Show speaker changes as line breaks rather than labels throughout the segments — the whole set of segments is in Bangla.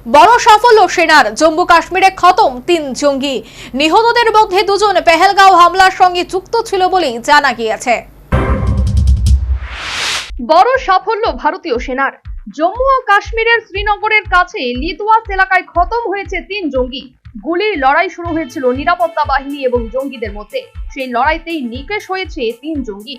বড় সাফল্য সেনার। জম্মু কাশ্মীরে খতম ৩ জঙ্গি। নিহতদের মধ্যে ২ জন পেহেলগাঁও হামলার সঙ্গে যুক্ত ছিল বলে জানা গিয়েছে।
বড় সাফল্য ভারতীয় সেনার। জম্মু ও কাশ্মীরের শ্রীনগরের কাছে লিদওয়াস এলাকায় খতম হয়েছে ৩ জঙ্গি। গুলির লড়াই শুরু হয়েছিল নিরাপত্তা বাহিনী এবং জঙ্গিদের মধ্যে। সেই লড়াইতেই নিকেশ হয়েছে ৩ জঙ্গি।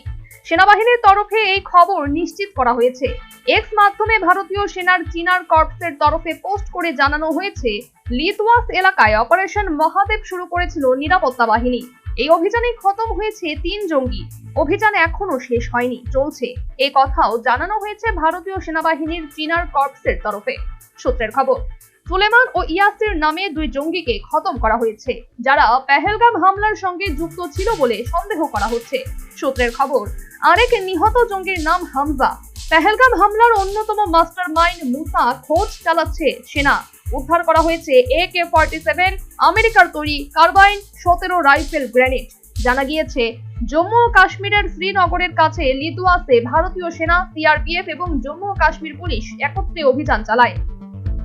সেনাবাহিনীর তরফে এই খবর নিশ্চিত করা হয়েছে। এক্স মাধ্যমে ভারতীয় সেনার চিনার কর্পসের তরফে পোস্ট করে জানানো হয়েছে, লিদওয়াস এলাকায় অপারেশন মহাদেব শুরু করেছিল নিরাপত্তা বাহিনী। এই অভিযানে খতম হয়েছে ৩ জঙ্গি। অভিযান এখনো শেষ হয়নি, চলছে। এই কথাও জানানো হয়েছে ভারতীয় সেনাবাহিনীর চিনার কর্পসের তরফে। সূত্রের খবর, সুলেমান ও ইয়াসির নামে ২ জঙ্গিকে খতম করা হয়েছে, যারা পেহেলগাম হামলার সঙ্গে যুক্ত ছিল বলে সন্দেহ করা হচ্ছে। সূত্রের খবর, আরেক নিহত জঙ্গির নাম হামজা। পেহেলগাম হামলার অন্যতম মাস্টার মাইন্ড মুসা খোঁজ চালাচ্ছে সেনা। উদ্ধার করা হয়েছে AK-47 আমেরিকার তৈরি কার্বাইন ১৭ রাইফেল গ্রেনেড। জানা গিয়েছে, জম্মু ও কাশ্মীরের শ্রীনগরের কাছে লিদওয়াসে ভারতীয় সেনা, CRPF এবং জম্মু ও কাশ্মীর পুলিশ একত্রে অভিযান চালায়।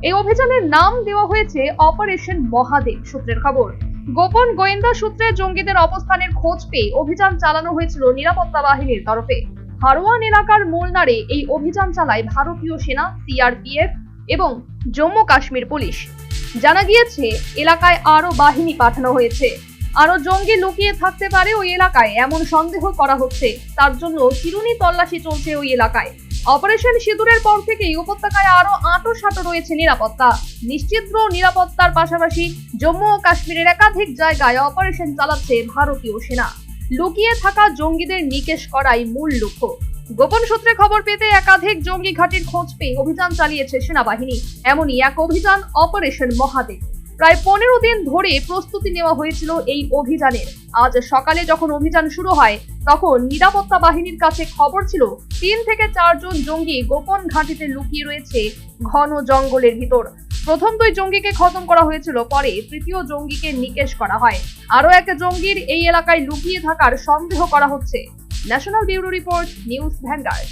এই অভিযানের নাম দেওয়া হয়েছে অপারেশন মহাদেব। সূত্রের খবর, গোপন গোয়েন্দা সূত্রে জঙ্গিদের অবস্থানের খোঁজ পেয়ে অভিযান চালানো হয়েছিল নিরাপত্তা বাহিনীর তরফে। হারওয়ান এলাকার মোলনারে এই অভিযান চালায় ভারতীয় সেনা, CRPF এবং জম্মু কাশ্মীর পুলিশ। জানা গিয়েছে, এলাকায় আরো বাহিনী পাঠানো হয়েছে। আরো জঙ্গি লুকিয়ে থাকতে পারে ওই এলাকায়, এমন সন্দেহ করা হচ্ছে। তার জন্য চিরুনি তল্লাশি চলছে ওই এলাকায়। অপারেশন সিঁদুরের পর থেকেই উপত্যকায় আরো আঁটো-সাঁটো রয়েছে নিরাপত্তা। নিশ্চিত নিরাপত্তার পাশাপাশি জম্মু ও কাশ্মীরের একাধিক জায়গায় অপারেশন চালাচ্ছে ভারতীয় সেনা। লুকিয়ে থাকা জঙ্গিদের নিকেশ করাই মূল লক্ষ্য। গোপন সূত্রে খবর পেতে একাধিক জঙ্গি ঘাঁটির খোঁজ পেয়ে অভিযান চালিয়েছে সেনাবাহিনী। এমনই এক অভিযান অপারেশন মহাদেব। প্রায় ১৫ দিন ধরে প্রস্তুতি নেওয়া হয়েছিল এই অভিযানের। আজ সকালে যখন অভিযান শুরু হয়, তখন নিরাপত্তা বাহিনীর কাছে খবর ছিল ৩ থেকে ৪ জন জঙ্গি গোপন ঘাঁটিতে লুকিয়ে রয়েছে ঘন জঙ্গলের ভিতর। প্রথম ২ জঙ্গিকে খতম করা হয়েছিল, পরে তৃতীয় জঙ্গিকে নিকেশ করা হয়। আরো এক জঙ্গির এই এলাকায় লুকিয়ে থাকার সন্দেহ করা হচ্ছে। National bureau report, news vanguard.